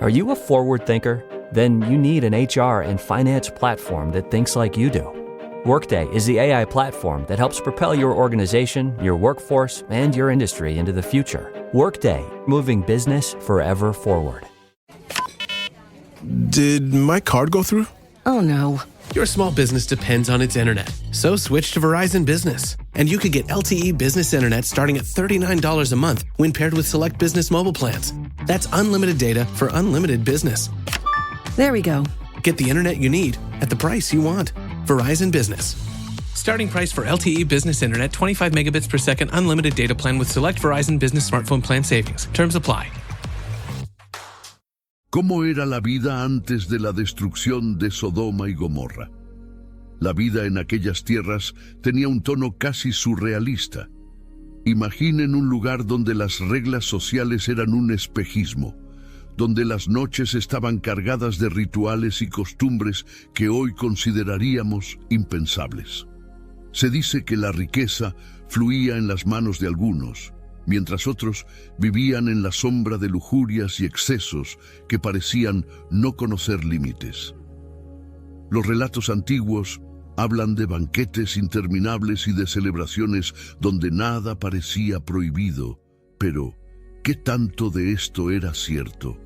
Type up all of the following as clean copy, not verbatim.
Are you a forward thinker? Then you need an HR and finance platform that thinks like you do. Workday is the AI platform that helps propel your organization, your workforce, and your industry into the future. Workday, moving business forever forward. Did my card go through? Oh no. Your small business depends on its internet. So switch to Verizon Business. And you could get LTE business internet starting at $39 a month when paired with select business mobile plans. That's unlimited data for unlimited business. There we go. Get the internet you need at the price you want. Verizon Business. Starting price for LTE business internet, 25 megabits per second unlimited data plan with select Verizon Business smartphone plan savings. Terms apply. ¿Cómo era la vida antes de la destrucción de Sodoma y Gomorra? La vida en aquellas tierras tenía un tono casi surrealista. Imaginen un lugar donde las reglas sociales eran un espejismo, donde las noches estaban cargadas de rituales y costumbres que hoy consideraríamos impensables. Se dice que la riqueza fluía en las manos de algunos, mientras otros vivían en la sombra de lujurias y excesos que parecían no conocer límites. Los relatos antiguos hablan de banquetes interminables y de celebraciones donde nada parecía prohibido, pero ¿qué tanto de esto era cierto?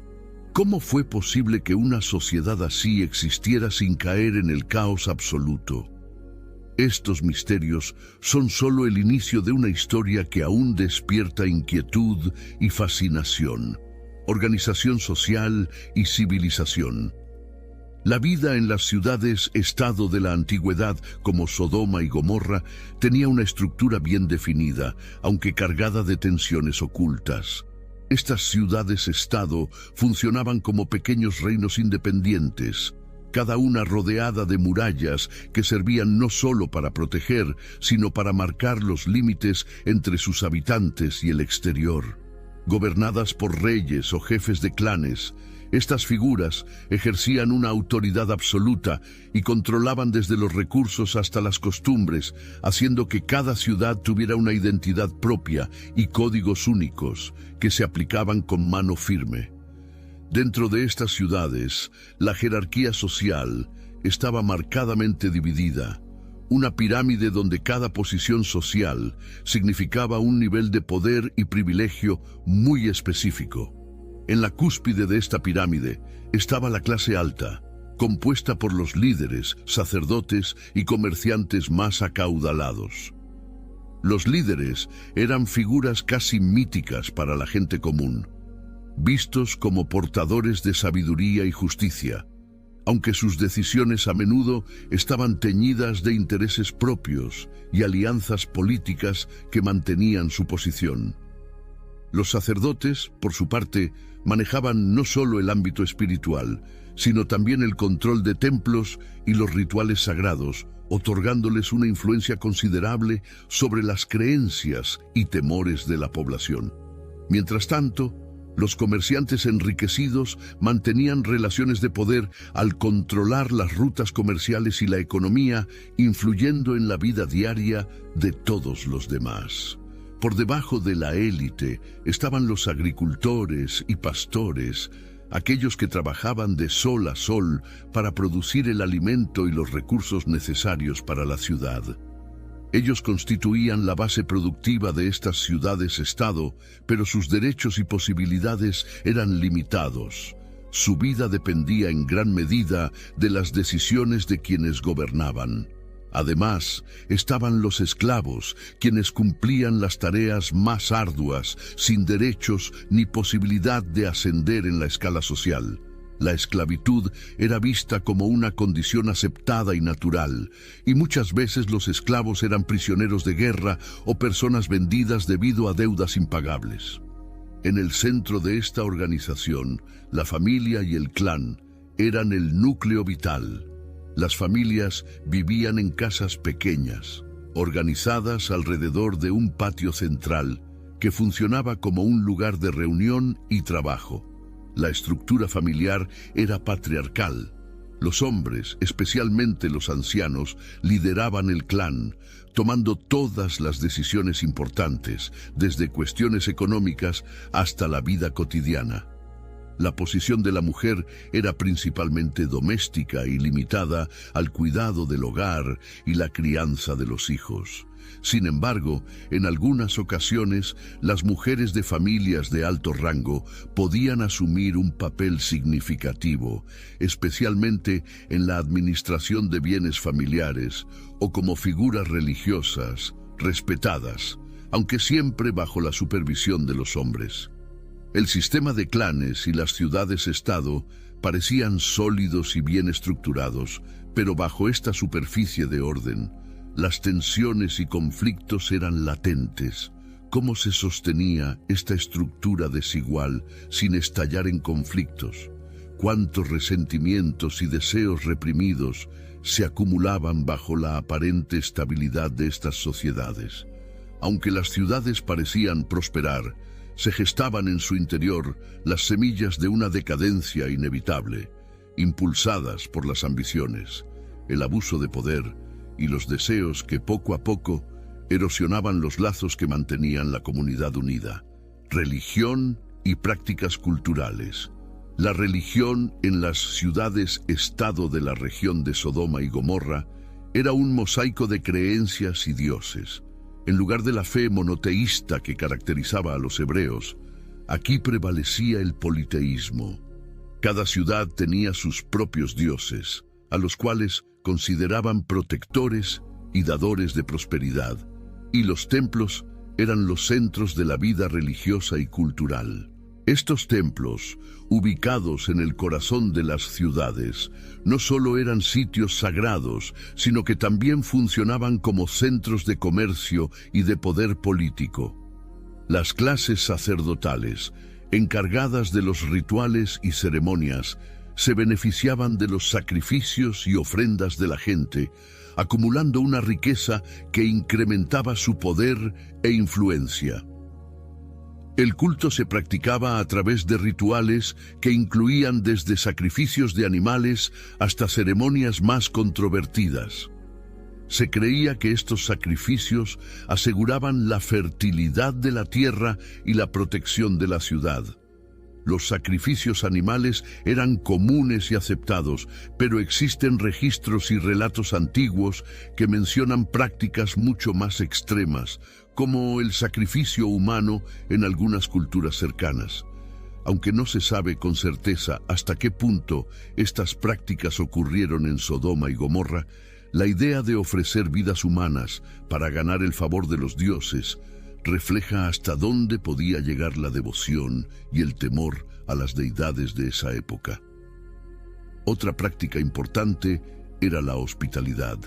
¿Cómo fue posible que una sociedad así existiera sin caer en el caos absoluto? Estos misterios son solo el inicio de una historia que aún despierta inquietud y fascinación, organización social y civilización. La vida en las ciudades-estado de la antigüedad como Sodoma y Gomorra tenía una estructura bien definida, aunque cargada de tensiones ocultas. Estas ciudades-estado funcionaban como pequeños reinos independientes, cada una rodeada de murallas que servían no solo para proteger, sino para marcar los límites entre sus habitantes y el exterior. Gobernadas por reyes o jefes de clanes, estas figuras ejercían una autoridad absoluta y controlaban desde los recursos hasta las costumbres, haciendo que cada ciudad tuviera una identidad propia y códigos únicos que se aplicaban con mano firme. Dentro de estas ciudades, la jerarquía social estaba marcadamente dividida, una pirámide donde cada posición social significaba un nivel de poder y privilegio muy específico. En la cúspide de esta pirámide estaba la clase alta, compuesta por los líderes, sacerdotes y comerciantes más acaudalados. Los líderes eran figuras casi míticas para la gente común, vistos como portadores de sabiduría y justicia, aunque sus decisiones a menudo estaban teñidas de intereses propios y alianzas políticas que mantenían su posición. Los sacerdotes, por su parte, manejaban no solo el ámbito espiritual, sino también el control de templos y los rituales sagrados, otorgándoles una influencia considerable sobre las creencias y temores de la población. Mientras tanto, los comerciantes enriquecidos mantenían relaciones de poder al controlar las rutas comerciales y la economía, influyendo en la vida diaria de todos los demás. Por debajo de la élite estaban los agricultores y pastores, aquellos que trabajaban de sol a sol para producir el alimento y los recursos necesarios para la ciudad. Ellos constituían la base productiva de estas ciudades-estado, pero sus derechos y posibilidades eran limitados. Su vida dependía en gran medida de las decisiones de quienes gobernaban. Además, estaban los esclavos, quienes cumplían las tareas más arduas, sin derechos ni posibilidad de ascender en la escala social. La esclavitud era vista como una condición aceptada y natural, y muchas veces los esclavos eran prisioneros de guerra o personas vendidas debido a deudas impagables. En el centro de esta organización, la familia y el clan eran el núcleo vital. Las familias vivían en casas pequeñas, organizadas alrededor de un patio central que funcionaba como un lugar de reunión y trabajo. La estructura familiar era patriarcal. Los hombres, especialmente los ancianos, lideraban el clan, tomando todas las decisiones importantes, desde cuestiones económicas hasta la vida cotidiana. La posición de la mujer era principalmente doméstica y limitada al cuidado del hogar y la crianza de los hijos. Sin embargo, en algunas ocasiones, las mujeres de familias de alto rango podían asumir un papel significativo, especialmente en la administración de bienes familiares o como figuras religiosas, respetadas, aunque siempre bajo la supervisión de los hombres. El sistema de clanes y las ciudades-estado parecían sólidos y bien estructurados, pero bajo esta superficie de orden, las tensiones y conflictos eran latentes. ¿Cómo se sostenía esta estructura desigual sin estallar en conflictos? ¿Cuántos resentimientos y deseos reprimidos se acumulaban bajo la aparente estabilidad de estas sociedades? Aunque las ciudades parecían prosperar, se gestaban en su interior las semillas de una decadencia inevitable, impulsadas por las ambiciones, el abuso de poder y los deseos que poco a poco erosionaban los lazos que mantenían la comunidad unida. Religión y prácticas culturales. La religión en las ciudades-estado de la región de Sodoma y Gomorra era un mosaico de creencias y dioses. En lugar de la fe monoteísta que caracterizaba a los hebreos, aquí prevalecía el politeísmo. Cada ciudad tenía sus propios dioses, a los cuales consideraban protectores y dadores de prosperidad, y los templos eran los centros de la vida religiosa y cultural. Estos templos, ubicados en el corazón de las ciudades, no solo eran sitios sagrados, sino que también funcionaban como centros de comercio y de poder político. Las clases sacerdotales, encargadas de los rituales y ceremonias, se beneficiaban de los sacrificios y ofrendas de la gente, acumulando una riqueza que incrementaba su poder e influencia. El culto se practicaba a través de rituales que incluían desde sacrificios de animales hasta ceremonias más controvertidas. Se creía que estos sacrificios aseguraban la fertilidad de la tierra y la protección de la ciudad. Los sacrificios animales eran comunes y aceptados, pero existen registros y relatos antiguos que mencionan prácticas mucho más extremas, como el sacrificio humano en algunas culturas cercanas. Aunque no se sabe con certeza hasta qué punto estas prácticas ocurrieron en Sodoma y Gomorra, la idea de ofrecer vidas humanas para ganar el favor de los dioses refleja hasta dónde podía llegar la devoción y el temor a las deidades de esa época. Otra práctica importante era la hospitalidad.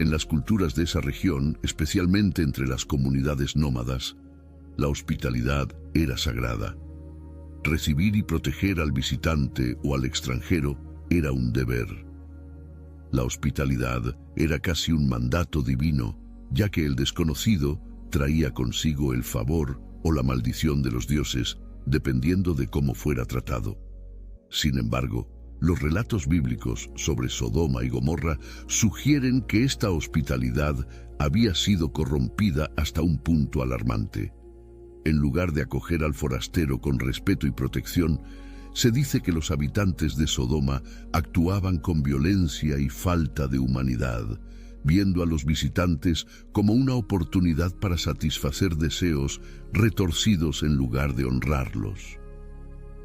En las culturas de esa región, especialmente entre las comunidades nómadas, la hospitalidad era sagrada. Recibir y proteger al visitante o al extranjero era un deber. La hospitalidad era casi un mandato divino, ya que el desconocido traía consigo el favor o la maldición de los dioses, dependiendo de cómo fuera tratado. Sin embargo, los relatos bíblicos sobre Sodoma y Gomorra sugieren que esta hospitalidad había sido corrompida hasta un punto alarmante. En lugar de acoger al forastero con respeto y protección, se dice que los habitantes de Sodoma actuaban con violencia y falta de humanidad, viendo a los visitantes como una oportunidad para satisfacer deseos retorcidos en lugar de honrarlos.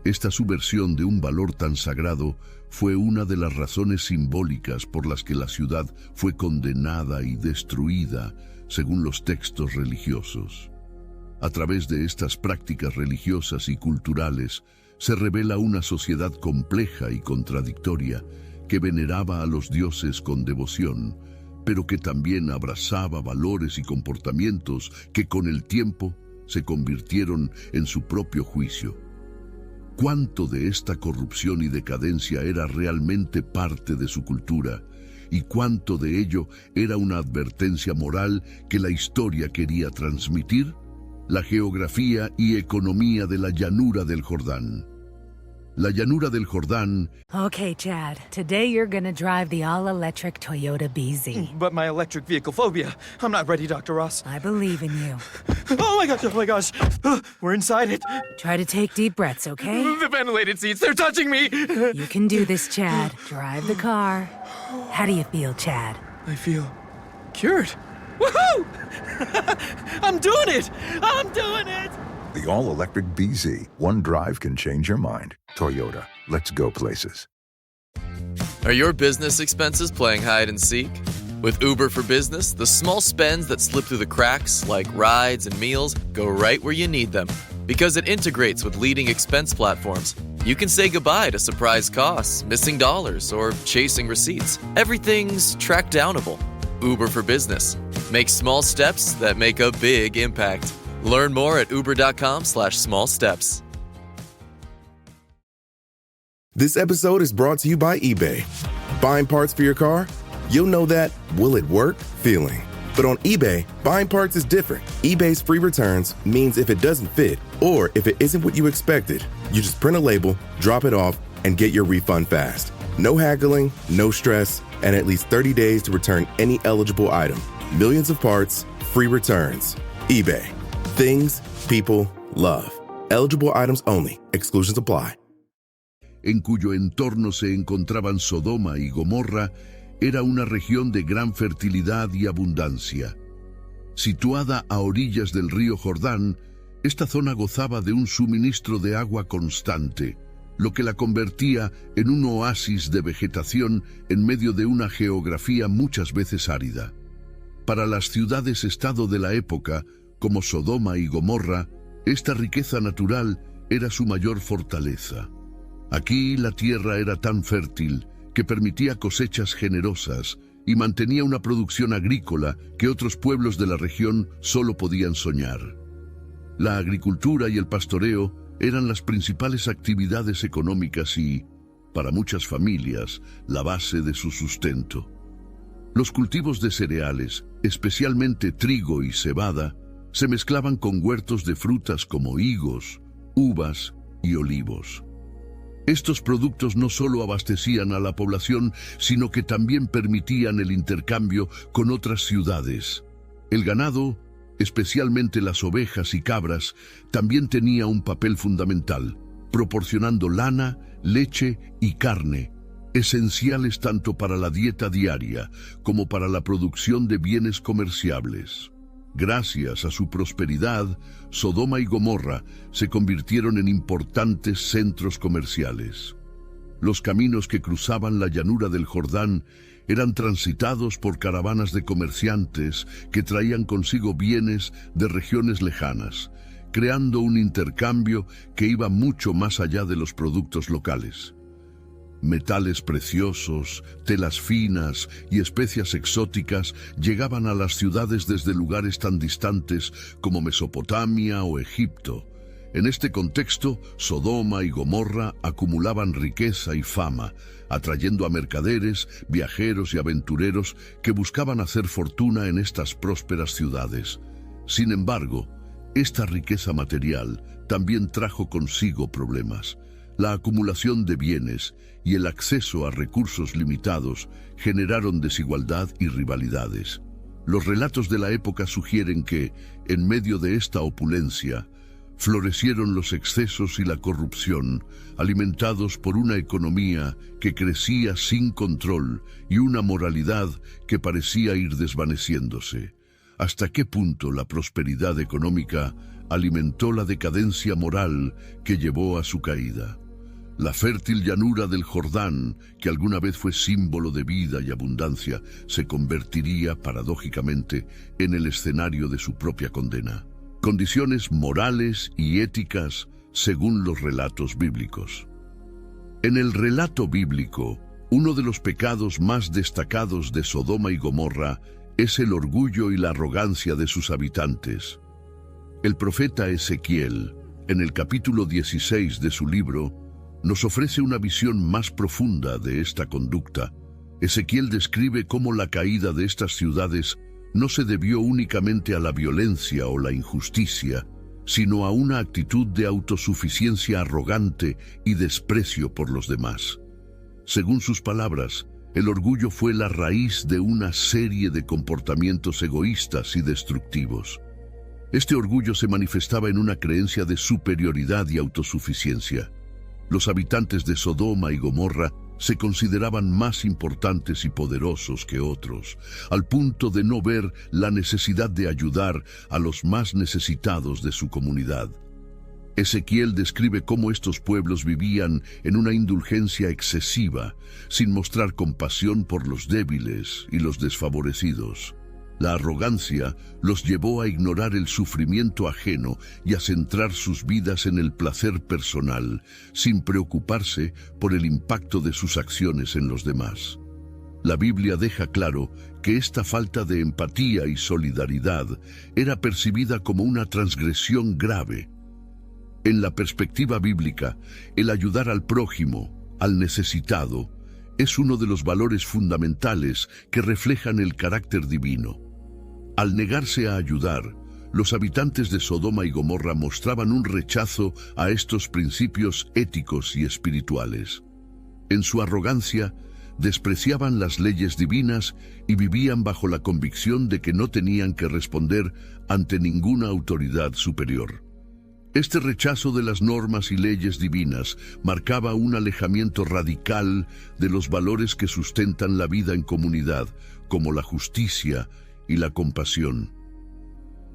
Esta subversión de un valor tan sagrado fue una de las razones simbólicas por las que la ciudad fue condenada y destruida, según los textos religiosos. A través de estas prácticas religiosas y culturales, se revela una sociedad compleja y contradictoria que veneraba a los dioses con devoción, pero que también abrazaba valores y comportamientos que con el tiempo se convirtieron en su propio juicio. ¿Cuánto de esta corrupción y decadencia era realmente parte de su cultura? ¿Y cuánto de ello era una advertencia moral que la historia quería transmitir? La geografía y economía de la llanura del Jordán. la llanura del Jordán Okay, Chad. Today you're gonna drive the all-electric Toyota BZ. But my electric vehicle phobia. I'm not ready, Dr. Ross. I believe in you. Oh my gosh. We're inside it. Try to take deep breaths, okay? The ventilated seats, they're touching me. You can do this, Chad. Drive the car. How do you feel, Chad? I feel cured. Woohoo! I'm doing it! I'm doing it! The all-electric BZ. One drive can change your mind. Toyota. Let's go places. Are your business expenses playing hide and seek? With Uber for Business, the small spends that slip through the cracks, like rides and meals, go right where you need them. Because it integrates with leading expense platforms, you can say goodbye to surprise costs, missing dollars, or chasing receipts. Everything's track downable. Uber for Business. Make small steps that make a big impact. Learn more at uber.com/small steps. This episode is brought to you by eBay. Buying parts for your car? You'll know that will it work feeling. But on eBay, buying parts is different. eBay's free returns means if it doesn't fit, or if it isn't what you expected, you just print a label, drop it off, and get your refund fast. No haggling, no stress, and at least 30 days to return any eligible item. Millions of parts, free returns. eBay. Things people love. Eligible items only. Exclusions apply. en cuyo entorno se encontraban Sodoma y Gomorra, era una región de gran fertilidad y abundancia. Situada a orillas del río Jordán, esta zona gozaba de un suministro de agua constante, lo que la convertía en un oasis de vegetación en medio de una geografía muchas veces árida. Para las ciudades-estado de la época, como Sodoma y Gomorra, esta riqueza natural era su mayor fortaleza. Aquí la tierra era tan fértil que permitía cosechas generosas y mantenía una producción agrícola que otros pueblos de la región solo podían soñar. La agricultura y el pastoreo eran las principales actividades económicas y, para muchas familias, la base de su sustento. Los cultivos de cereales, especialmente trigo y cebada, se mezclaban con huertos de frutas como higos, uvas y olivos. Estos productos no solo abastecían a la población, sino que también permitían el intercambio con otras ciudades. El ganado, especialmente las ovejas y cabras, también tenía un papel fundamental, proporcionando lana, leche y carne, esenciales tanto para la dieta diaria como para la producción de bienes comerciables. Gracias a su prosperidad, Sodoma y Gomorra se convirtieron en importantes centros comerciales. Los caminos que cruzaban la llanura del Jordán eran transitados por caravanas de comerciantes que traían consigo bienes de regiones lejanas, creando un intercambio que iba mucho más allá de los productos locales. Metales preciosos, telas finas y especias exóticas llegaban a las ciudades desde lugares tan distantes como Mesopotamia o Egipto. En este contexto, Sodoma y Gomorra acumulaban riqueza y fama, atrayendo a mercaderes, viajeros y aventureros que buscaban hacer fortuna en estas prósperas ciudades. Sin embargo, esta riqueza material también trajo consigo problemas. La acumulación de bienes y el acceso a recursos limitados generaron desigualdad y rivalidades. Los relatos de la época sugieren que, en medio de esta opulencia, florecieron los excesos y la corrupción, alimentados por una economía que crecía sin control y una moralidad que parecía ir desvaneciéndose. ¿Hasta qué punto la prosperidad económica alimentó la decadencia moral que llevó a su caída? La fértil llanura del Jordán, que alguna vez fue símbolo de vida y abundancia, se convertiría, paradójicamente, en el escenario de su propia condena. Condiciones morales y éticas según los relatos bíblicos. En el relato bíblico, uno de los pecados más destacados de Sodoma y Gomorra es el orgullo y la arrogancia de sus habitantes. El profeta Ezequiel, en el capítulo 16 de su libro, nos ofrece una visión más profunda de esta conducta. Ezequiel describe cómo la caída de estas ciudades no se debió únicamente a la violencia o la injusticia, sino a una actitud de autosuficiencia arrogante y desprecio por los demás. Según sus palabras, el orgullo fue la raíz de una serie de comportamientos egoístas y destructivos. Este orgullo se manifestaba en una creencia de superioridad y autosuficiencia. Los habitantes de Sodoma y Gomorra se consideraban más importantes y poderosos que otros, al punto de no ver la necesidad de ayudar a los más necesitados de su comunidad. Ezequiel describe cómo estos pueblos vivían en una indulgencia excesiva, sin mostrar compasión por los débiles y los desfavorecidos. La arrogancia los llevó a ignorar el sufrimiento ajeno y a centrar sus vidas en el placer personal, sin preocuparse por el impacto de sus acciones en los demás. La Biblia deja claro que esta falta de empatía y solidaridad era percibida como una transgresión grave. En la perspectiva bíblica, el ayudar al prójimo, al necesitado, es uno de los valores fundamentales que reflejan el carácter divino. Al negarse a ayudar, los habitantes de Sodoma y Gomorra mostraban un rechazo a estos principios éticos y espirituales. En su arrogancia, despreciaban las leyes divinas y vivían bajo la convicción de que no tenían que responder ante ninguna autoridad superior. Este rechazo de las normas y leyes divinas marcaba un alejamiento radical de los valores que sustentan la vida en comunidad, como la justicia y la compasión.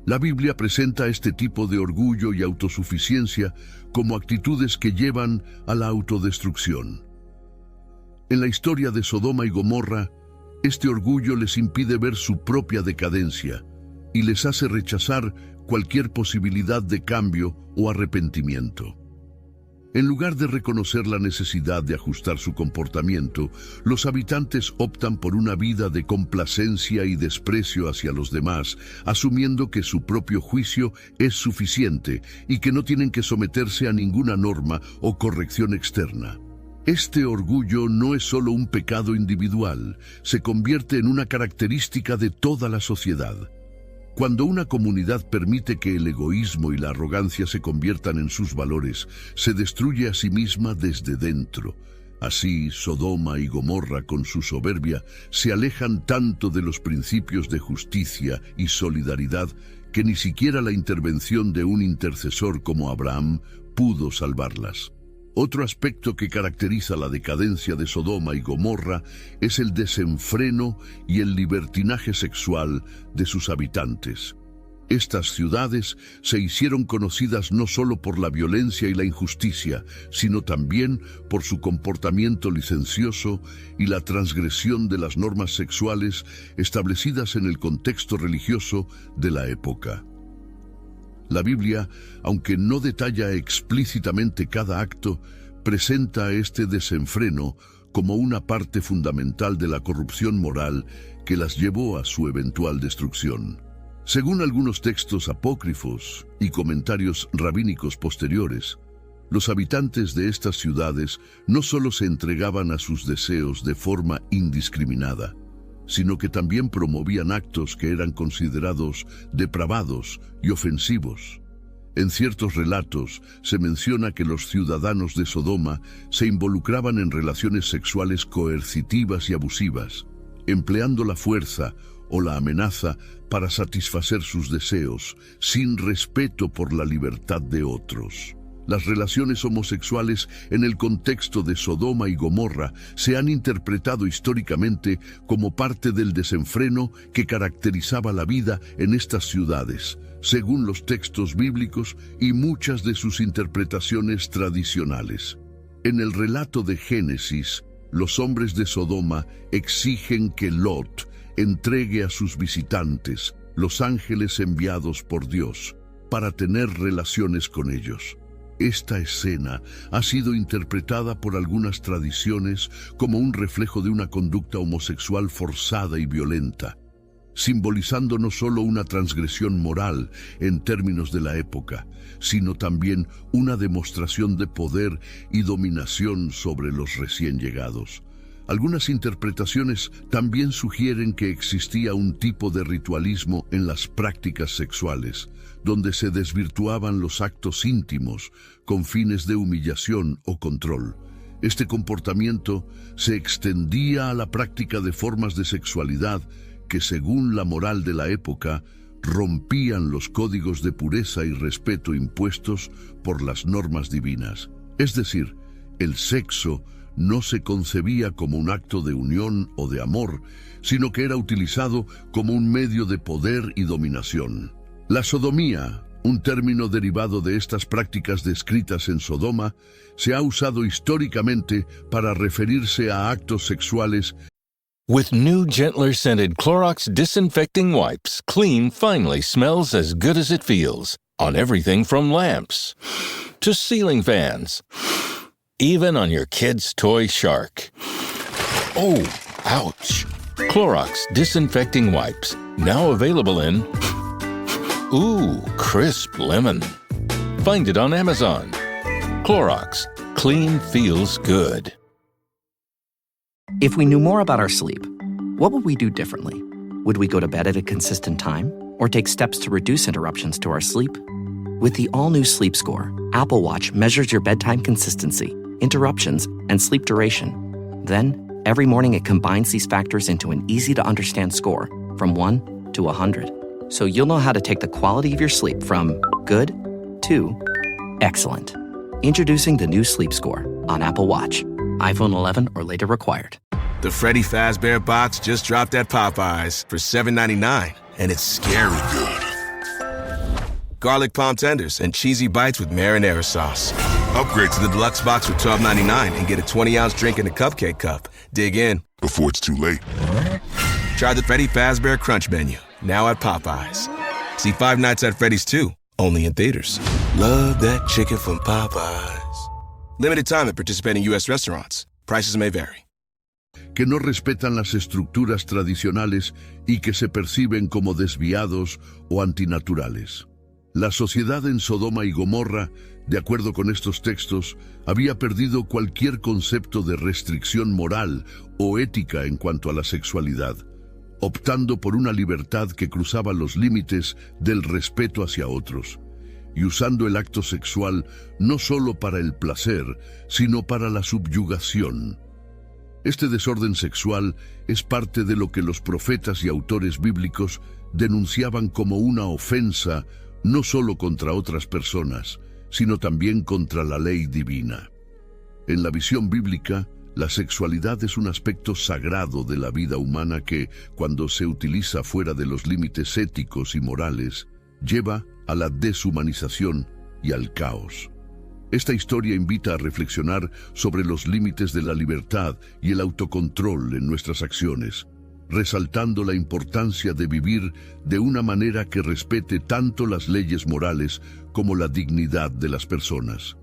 La Biblia presenta este tipo de orgullo y autosuficiencia como actitudes que llevan a la autodestrucción. En la historia de Sodoma y Gomorra, este orgullo les impide ver su propia decadencia y les hace rechazar cualquier posibilidad de cambio o arrepentimiento. En lugar de reconocer la necesidad de ajustar su comportamiento, los habitantes optan por una vida de complacencia y desprecio hacia los demás, asumiendo que su propio juicio es suficiente y que no tienen que someterse a ninguna norma o corrección externa. Este orgullo no es solo un pecado individual, se convierte en una característica de toda la sociedad. Cuando una comunidad permite que el egoísmo y la arrogancia se conviertan en sus valores, se destruye a sí misma desde dentro. Así, Sodoma y Gomorra, con su soberbia, se alejan tanto de los principios de justicia y solidaridad que ni siquiera la intervención de un intercesor como Abraham pudo salvarlas. Otro aspecto que caracteriza la decadencia de Sodoma y Gomorra es el desenfreno y el libertinaje sexual de sus habitantes. Estas ciudades se hicieron conocidas no solo por la violencia y la injusticia, sino también por su comportamiento licencioso y la transgresión de las normas sexuales establecidas en el contexto religioso de la época. La Biblia, aunque no detalla explícitamente cada acto, presenta este desenfreno como una parte fundamental de la corrupción moral que las llevó a su eventual destrucción. Según algunos textos apócrifos y comentarios rabínicos posteriores, los habitantes de estas ciudades no solo se entregaban a sus deseos de forma indiscriminada, sino que también promovían actos que eran considerados depravados y ofensivos. En ciertos relatos se menciona que los ciudadanos de Sodoma se involucraban en relaciones sexuales coercitivas y abusivas, empleando la fuerza o la amenaza para satisfacer sus deseos, sin respeto por la libertad de otros. Las relaciones homosexuales en el contexto de Sodoma y Gomorra se han interpretado históricamente como parte del desenfreno que caracterizaba la vida en estas ciudades, según los textos bíblicos y muchas de sus interpretaciones tradicionales. En el relato de Génesis, los hombres de Sodoma exigen que Lot entregue a sus visitantes, los ángeles enviados por Dios, para tener relaciones con ellos. Esta escena ha sido interpretada por algunas tradiciones como un reflejo de una conducta homosexual forzada y violenta, simbolizando no solo una transgresión moral en términos de la época, sino también una demostración de poder y dominación sobre los recién llegados. Algunas interpretaciones también sugieren que existía un tipo de ritualismo en las prácticas sexuales, donde se desvirtuaban los actos íntimos con fines de humillación o control. Este comportamiento se extendía a la práctica de formas de sexualidad que, según la moral de la época, rompían los códigos de pureza y respeto impuestos por las normas divinas. Es decir, el sexo no se concebía como un acto de unión o de amor, sino que era utilizado como un medio de poder y dominación. La sodomía, un término derivado de estas prácticas descritas en Sodoma, se ha usado históricamente para referirse a actos sexuales. With new, gentler scented Clorox disinfecting wipes, clean finally smells as good as it feels on everything from lamps to ceiling fans. Even on your kid's toy shark. Oh, ouch. Clorox Disinfecting Wipes, now available in, crisp lemon. Find it on Amazon. Clorox, clean feels good. If we knew more about our sleep, what would we do differently? Would we go to bed at a consistent time or take steps to reduce interruptions to our sleep? With the all-new Sleep Score, Apple Watch measures your bedtime consistency, interruptions, and sleep duration. Then, every morning it combines these factors into an easy-to-understand score from 1 to 100. So you'll know how to take the quality of your sleep from good to excellent. Introducing the new Sleep Score on Apple Watch. iPhone 11 or later required. The Freddy Fazbear box just dropped at Popeyes for $7.99, and it's scary good. Garlic palm tenders and cheesy bites with marinara sauce. Upgrade to the deluxe box for $12.99 and get a 20-ounce drink in a cupcake cup. Dig in before it's too late. Try the Freddy Fazbear Crunch menu, now at Popeyes. See Five Nights at Freddy's 2, only in theaters. Love that chicken from Popeyes. Limited time at participating U.S. restaurants. Prices may vary. Que no respetan las estructuras tradicionales y que se perciben como desviados o antinaturales. La sociedad en Sodoma y Gomorra, de acuerdo con estos textos, había perdido cualquier concepto de restricción moral o ética en cuanto a la sexualidad, optando por una libertad que cruzaba los límites del respeto hacia otros, y usando el acto sexual no solo para el placer, sino para la subyugación. Este desorden sexual es parte de lo que los profetas y autores bíblicos denunciaban como una ofensa no solo contra otras personas, sino también contra la ley divina. En la visión bíblica, la sexualidad es un aspecto sagrado de la vida humana que, cuando se utiliza fuera de los límites éticos y morales, lleva a la deshumanización y al caos. Esta historia invita a reflexionar sobre los límites de la libertad y el autocontrol en nuestras acciones, resaltando la importancia de vivir de una manera que respete tanto las leyes morales como la dignidad de las personas.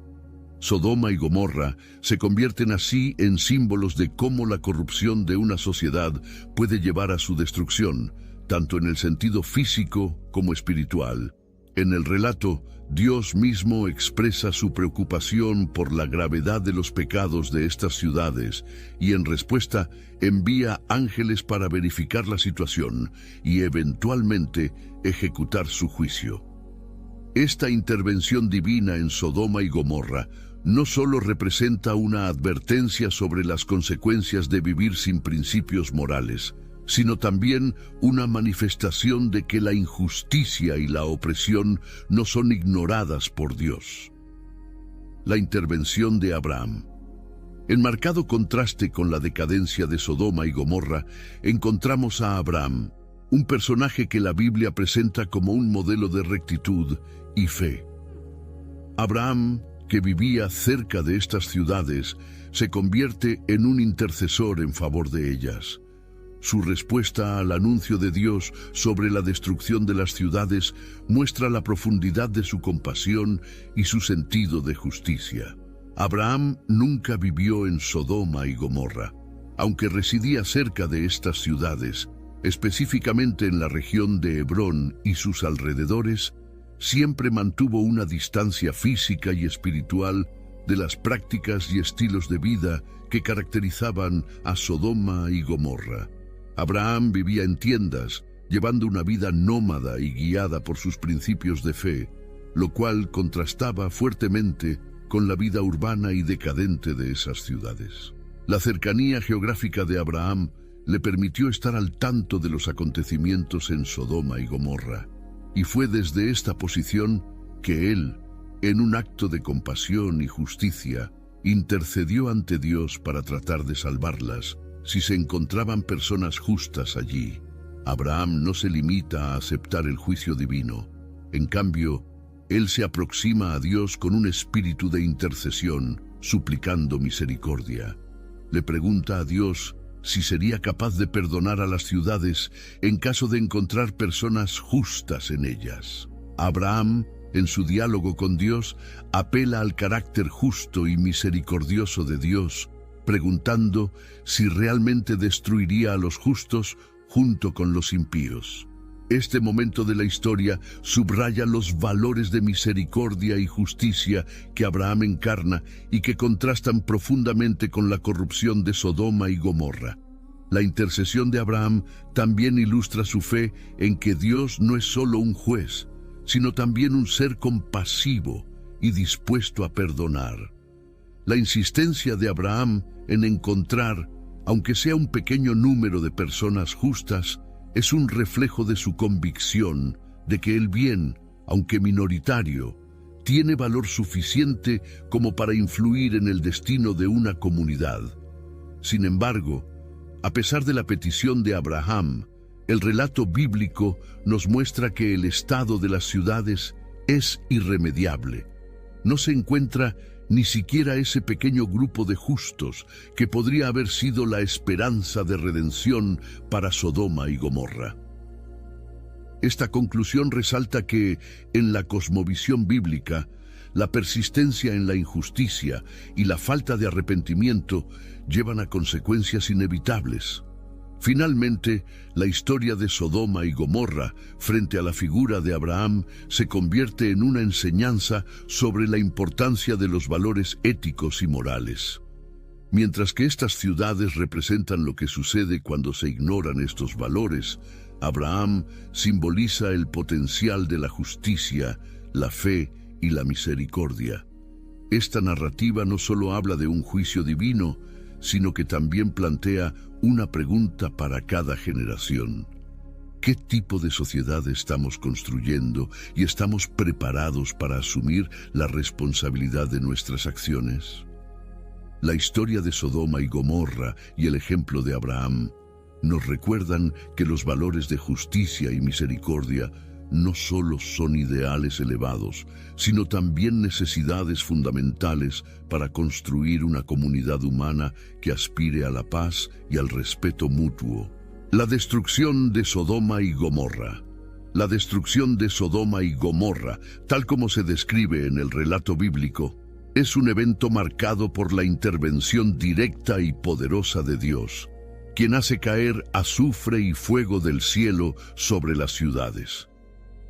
Sodoma y Gomorra se convierten así en símbolos de cómo la corrupción de una sociedad puede llevar a su destrucción, tanto en el sentido físico como espiritual. En el relato, Dios mismo expresa su preocupación por la gravedad de los pecados de estas ciudades y en respuesta envía ángeles para verificar la situación y eventualmente ejecutar su juicio. Esta intervención divina en Sodoma y Gomorra no solo representa una advertencia sobre las consecuencias de vivir sin principios morales, sino también una manifestación de que la injusticia y la opresión no son ignoradas por Dios. La intervención de Abraham. En marcado contraste con la decadencia de Sodoma y Gomorra, encontramos a Abraham, un personaje que la Biblia presenta como un modelo de rectitud y fe. Abraham, que vivía cerca de estas ciudades, se convierte en un intercesor en favor de ellas. Su respuesta al anuncio de Dios sobre la destrucción de las ciudades muestra la profundidad de su compasión y su sentido de justicia. Abraham nunca vivió en Sodoma y Gomorra, aunque residía cerca de estas ciudades, específicamente en la región de Hebrón y sus alrededores. Siempre mantuvo una distancia física y espiritual de las prácticas y estilos de vida que caracterizaban a Sodoma y Gomorra. Abraham vivía en tiendas, llevando una vida nómada y guiada por sus principios de fe, lo cual contrastaba fuertemente con la vida urbana y decadente de esas ciudades. La cercanía geográfica de Abraham le permitió estar al tanto de los acontecimientos en Sodoma y Gomorra, y fue desde esta posición que él, en un acto de compasión y justicia, intercedió ante Dios para tratar de salvarlas si se encontraban personas justas allí. Abraham no se limita a aceptar el juicio divino. En cambio, él se aproxima a Dios con un espíritu de intercesión, suplicando misericordia. Le pregunta a Dios si sería capaz de perdonar a las ciudades en caso de encontrar personas justas en ellas. Abraham, en su diálogo con Dios, apela al carácter justo y misericordioso de Dios, preguntando si realmente destruiría a los justos junto con los impíos. Este momento de la historia subraya los valores de misericordia y justicia que Abraham encarna y que contrastan profundamente con la corrupción de Sodoma y Gomorra. La intercesión de Abraham también ilustra su fe en que Dios no es solo un juez, sino también un ser compasivo y dispuesto a perdonar. La insistencia de Abraham en encontrar, aunque sea un pequeño número de personas justas, es un reflejo de su convicción de que el bien, aunque minoritario, tiene valor suficiente como para influir en el destino de una comunidad. Sin embargo, a pesar de la petición de Abraham, el relato bíblico nos muestra que el estado de las ciudades es irremediable. No se encuentra ni siquiera ese pequeño grupo de justos que podría haber sido la esperanza de redención para Sodoma y Gomorra. Esta conclusión resalta que, en la cosmovisión bíblica, la persistencia en la injusticia y la falta de arrepentimiento llevan a consecuencias inevitables. Finalmente, la historia de Sodoma y Gomorra, frente a la figura de Abraham, se convierte en una enseñanza sobre la importancia de los valores éticos y morales. Mientras que estas ciudades representan lo que sucede cuando se ignoran estos valores, Abraham simboliza el potencial de la justicia, la fe y la misericordia. Esta narrativa no solo habla de un juicio divino, sino que también plantea una pregunta para cada generación. ¿Qué tipo de sociedad estamos construyendo y estamos preparados para asumir la responsabilidad de nuestras acciones? La historia de Sodoma y Gomorra y el ejemplo de Abraham nos recuerdan que los valores de justicia y misericordia no solo son ideales elevados, sino también necesidades fundamentales para construir una comunidad humana que aspire a la paz y al respeto mutuo. La destrucción de Sodoma y Gomorra. La destrucción de Sodoma y Gomorra, tal como se describe en el relato bíblico, es un evento marcado por la intervención directa y poderosa de Dios, quien hace caer azufre y fuego del cielo sobre las ciudades.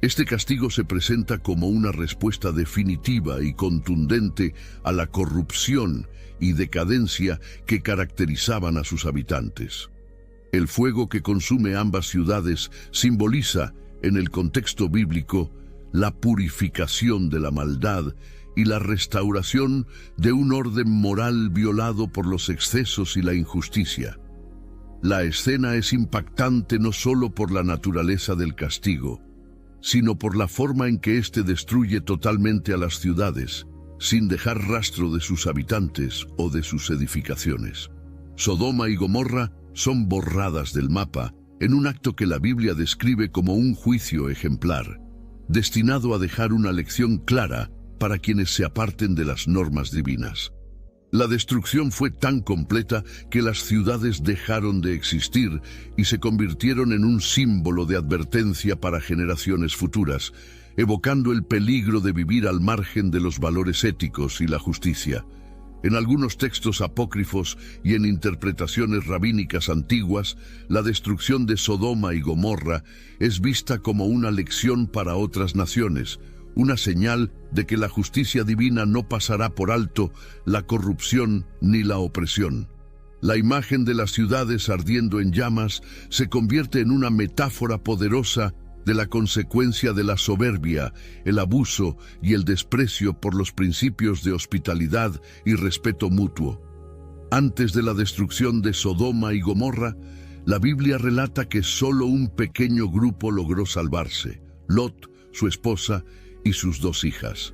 Este castigo se presenta como una respuesta definitiva y contundente a la corrupción y decadencia que caracterizaban a sus habitantes. El fuego que consume ambas ciudades simboliza, en el contexto bíblico, la purificación de la maldad y la restauración de un orden moral violado por los excesos y la injusticia. La escena es impactante no solo por la naturaleza del castigo, sino por la forma en que éste destruye totalmente a las ciudades, sin dejar rastro de sus habitantes o de sus edificaciones. Sodoma y Gomorra son borradas del mapa en un acto que la Biblia describe como un juicio ejemplar, destinado a dejar una lección clara para quienes se aparten de las normas divinas. La destrucción fue tan completa que las ciudades dejaron de existir y se convirtieron en un símbolo de advertencia para generaciones futuras, evocando el peligro de vivir al margen de los valores éticos y la justicia. En algunos textos apócrifos y en interpretaciones rabínicas antiguas, la destrucción de Sodoma y Gomorra es vista como una lección para otras naciones, una señal de que la justicia divina no pasará por alto la corrupción ni la opresión. La imagen de las ciudades ardiendo en llamas se convierte en una metáfora poderosa de la consecuencia de la soberbia, el abuso y el desprecio por los principios de hospitalidad y respeto mutuo. Antes de la destrucción de Sodoma y Gomorra, la Biblia relata que solo un pequeño grupo logró salvarse: Lot, su esposa y sus 2 hijas.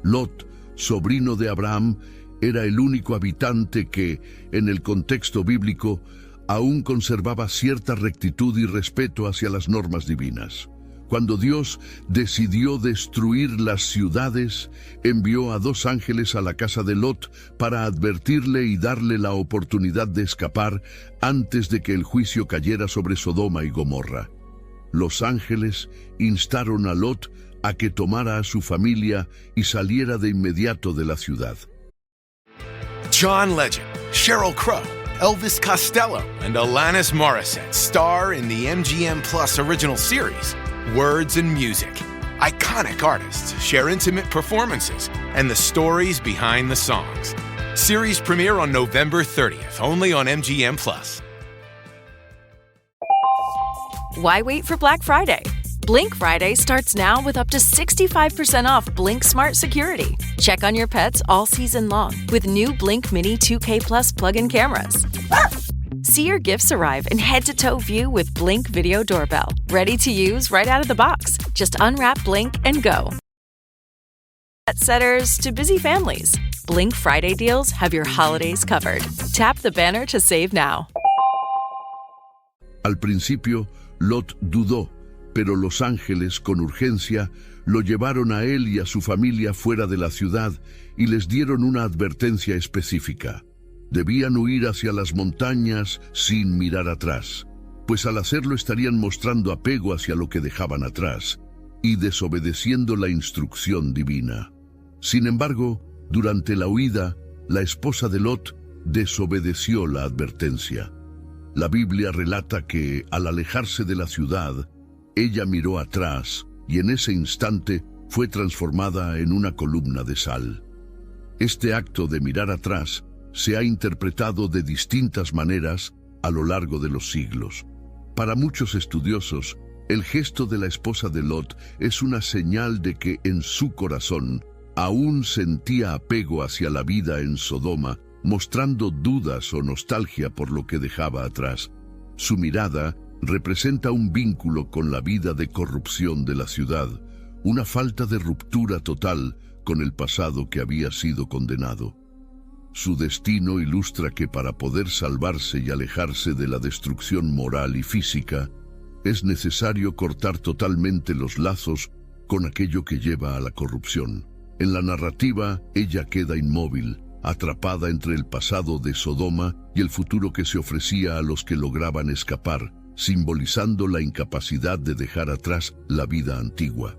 Lot, sobrino de Abraham, era el único habitante que, en el contexto bíblico, aún conservaba cierta rectitud y respeto hacia las normas divinas. Cuando Dios decidió destruir las ciudades, envió a 2 ángeles a la casa de Lot para advertirle y darle la oportunidad de escapar antes de que el juicio cayera sobre Sodoma y Gomorra. Los ángeles instaron a Lot a que tomara a su familia y saliera de inmediato de la ciudad. John Legend, Sheryl Crow, Elvis Costello, and Alanis Morissette star in the MGM Plus original series, Words and Music. Iconic artists share intimate performances and the stories behind the songs. Series premiere on November 30th, only on MGM Plus. Why wait for Black Friday? Blink Friday starts now with up to 65% off Blink Smart Security. Check on your pets all season long with new Blink Mini 2K Plus plug-in cameras. See your gifts arrive in head-to-toe view with Blink Video Doorbell. Ready to use right out of the box. Just unwrap Blink and go. Pet setters to busy families, Blink Friday deals have your holidays covered. Tap the banner to save now. Al principio, Lot dudó, pero los ángeles, con urgencia, lo llevaron a él y a su familia fuera de la ciudad y les dieron una advertencia específica. Debían huir hacia las montañas sin mirar atrás, pues al hacerlo estarían mostrando apego hacia lo que dejaban atrás y desobedeciendo la instrucción divina. Sin embargo, durante la huida, la esposa de Lot desobedeció la advertencia. La Biblia relata que, al alejarse de la ciudad, ella miró atrás y en ese instante fue transformada en una columna de sal. Este acto de mirar atrás se ha interpretado de distintas maneras a lo largo de los siglos. Para muchos estudiosos, el gesto de la esposa de Lot es una señal de que en su corazón aún sentía apego hacia la vida en Sodoma, mostrando dudas o nostalgia por lo que dejaba atrás. Su mirada representa un vínculo con la vida de corrupción de la ciudad, una falta de ruptura total con el pasado que había sido condenado. Su destino ilustra que para poder salvarse y alejarse de la destrucción moral y física, es necesario cortar totalmente los lazos con aquello que lleva a la corrupción. En la narrativa, ella queda inmóvil, atrapada entre el pasado de Sodoma y el futuro que se ofrecía a los que lograban escapar, simbolizando la incapacidad de dejar atrás la vida antigua.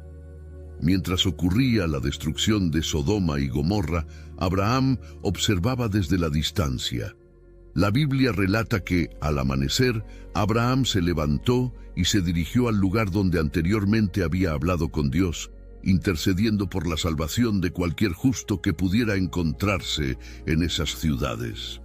Mientras ocurría la destrucción de Sodoma y Gomorra, Abraham observaba desde la distancia. La Biblia relata que, al amanecer, Abraham se levantó y se dirigió al lugar donde anteriormente había hablado con Dios, intercediendo por la salvación de cualquier justo que pudiera encontrarse en esas ciudades.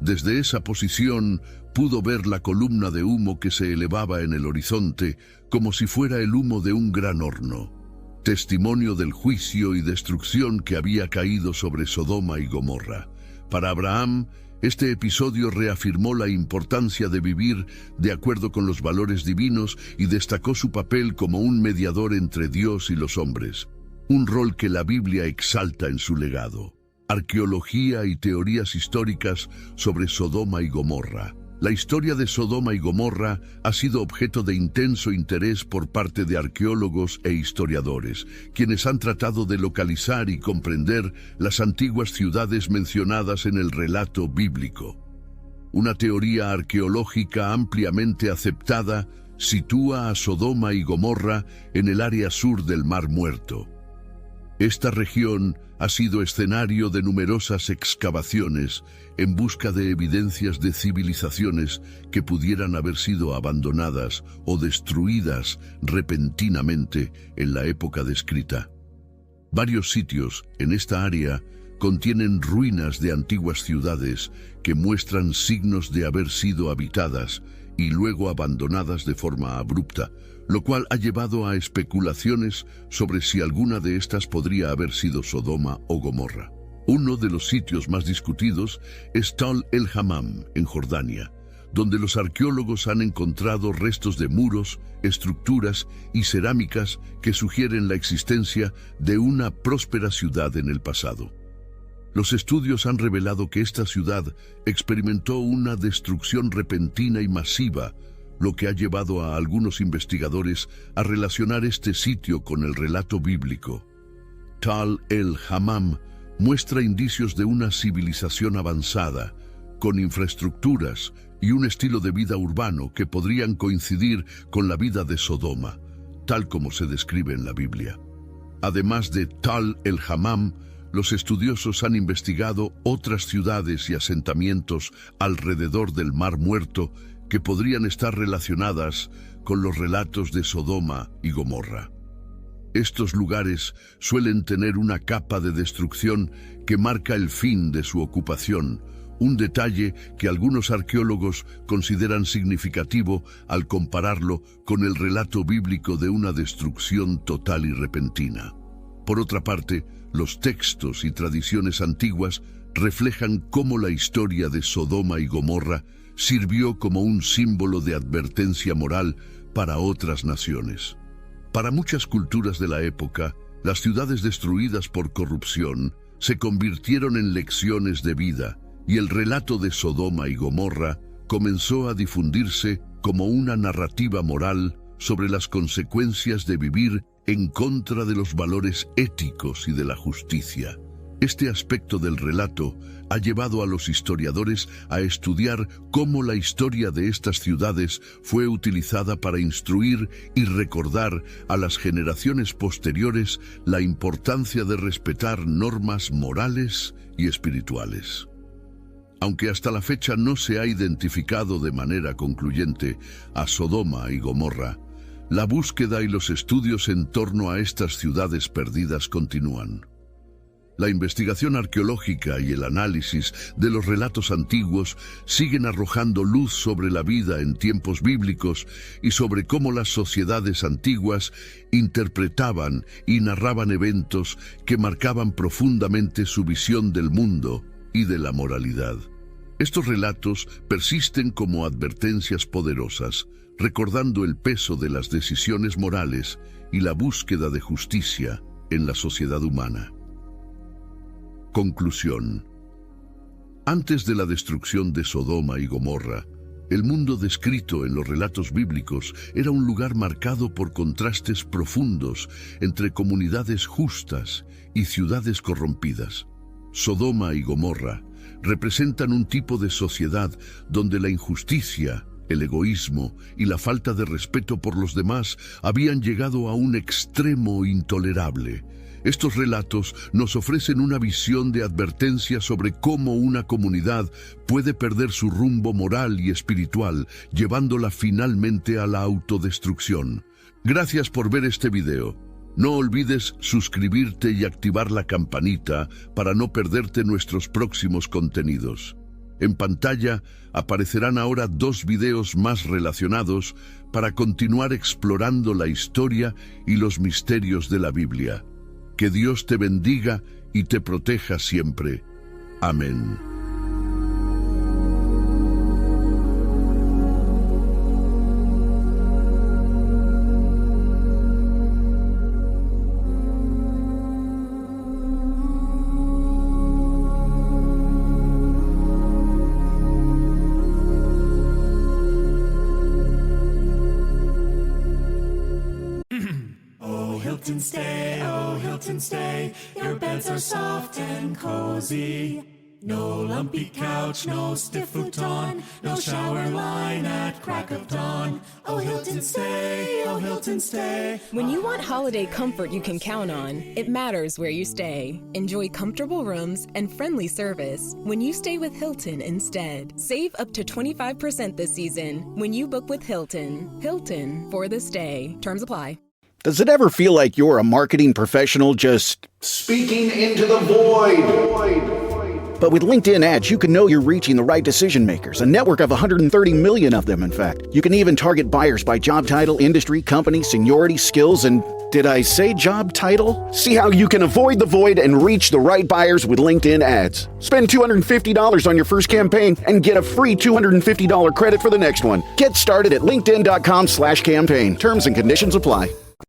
Desde esa posición pudo ver la columna de humo que se elevaba en el horizonte como si fuera el humo de un gran horno, testimonio del juicio y destrucción que había caído sobre Sodoma y Gomorra. Para Abraham, este episodio reafirmó la importancia de vivir de acuerdo con los valores divinos y destacó su papel como un mediador entre Dios y los hombres, un rol que la Biblia exalta en su legado. Arqueología y teorías históricas sobre Sodoma y Gomorra. La historia de Sodoma y Gomorra ha sido objeto de intenso interés por parte de arqueólogos e historiadores, quienes han tratado de localizar y comprender las antiguas ciudades mencionadas en el relato bíblico. Una teoría arqueológica ampliamente aceptada sitúa a Sodoma y Gomorra en el área sur del Mar Muerto. Esta región ha sido escenario de numerosas excavaciones en busca de evidencias de civilizaciones que pudieran haber sido abandonadas o destruidas repentinamente en la época descrita. Varios sitios en esta área contienen ruinas de antiguas ciudades que muestran signos de haber sido habitadas y luego abandonadas de forma abrupta, lo cual ha llevado a especulaciones sobre si alguna de estas podría haber sido Sodoma o Gomorra. Uno de los sitios más discutidos es Tal el-Hammam, en Jordania, donde los arqueólogos han encontrado restos de muros, estructuras y cerámicas que sugieren la existencia de una próspera ciudad en el pasado. Los estudios han revelado que esta ciudad experimentó una destrucción repentina y masiva, lo que ha llevado a algunos investigadores a relacionar este sitio con el relato bíblico. Tal el-Hammam muestra indicios de una civilización avanzada, con infraestructuras y un estilo de vida urbano que podrían coincidir con la vida de Sodoma, tal como se describe en la Biblia. Además de Tal el-Hammam, los estudiosos han investigado otras ciudades y asentamientos alrededor del Mar Muerto que podrían estar relacionadas con los relatos de Sodoma y Gomorra. Estos lugares suelen tener una capa de destrucción que marca el fin de su ocupación, un detalle que algunos arqueólogos consideran significativo al compararlo con el relato bíblico de una destrucción total y repentina. Por otra parte, los textos y tradiciones antiguas reflejan cómo la historia de Sodoma y Gomorra sirvió como un símbolo de advertencia moral para otras naciones. Para muchas culturas de la época, las ciudades destruidas por corrupción se convirtieron en lecciones de vida, y el relato de Sodoma y Gomorra comenzó a difundirse como una narrativa moral sobre las consecuencias de vivir en contra de los valores éticos y de la justicia. Este aspecto del relato ha llevado a los historiadores a estudiar cómo la historia de estas ciudades fue utilizada para instruir y recordar a las generaciones posteriores la importancia de respetar normas morales y espirituales. Aunque hasta la fecha no se ha identificado de manera concluyente a Sodoma y Gomorra, la búsqueda y los estudios en torno a estas ciudades perdidas continúan. La investigación arqueológica y el análisis de los relatos antiguos siguen arrojando luz sobre la vida en tiempos bíblicos y sobre cómo las sociedades antiguas interpretaban y narraban eventos que marcaban profundamente su visión del mundo y de la moralidad. Estos relatos persisten como advertencias poderosas, recordando el peso de las decisiones morales y la búsqueda de justicia en la sociedad humana. Conclusión. Antes de la destrucción de Sodoma y Gomorra, el mundo descrito en los relatos bíblicos era un lugar marcado por contrastes profundos entre comunidades justas y ciudades corrompidas. Sodoma y Gomorra representan un tipo de sociedad donde la injusticia, el egoísmo y la falta de respeto por los demás habían llegado a un extremo intolerable. Estos relatos nos ofrecen una visión de advertencia sobre cómo una comunidad puede perder su rumbo moral y espiritual, llevándola finalmente a la autodestrucción. Gracias por ver este video. No olvides suscribirte y activar la campanita para no perderte nuestros próximos contenidos. En pantalla aparecerán ahora 2 videos más relacionados para continuar explorando la historia y los misterios de la Biblia. Que Dios te bendiga y te proteja siempre. Amén. Hilton stay. Your beds are soft and cozy. No lumpy couch, no stiff futon, no shower line at crack of dawn. Oh, Hilton stay, oh, Hilton stay. When you want holiday comfort you can count on, it matters where you stay. Enjoy comfortable rooms and friendly service when you stay with Hilton instead. Save up to 25% this season when you book with Hilton. Hilton for the stay. Terms apply. Does it ever feel like you're a marketing professional just speaking into the void? But with LinkedIn ads, you can know you're reaching the right decision makers, a network of 130 million of them, in fact. You can even target buyers by job title, industry, company, seniority, skills, and did I say job title? See how you can avoid the void and reach the right buyers with LinkedIn ads. Spend $250 on your first campaign and get a free $250 credit for the next one. Get started at linkedin.com/campaign. Terms and conditions apply.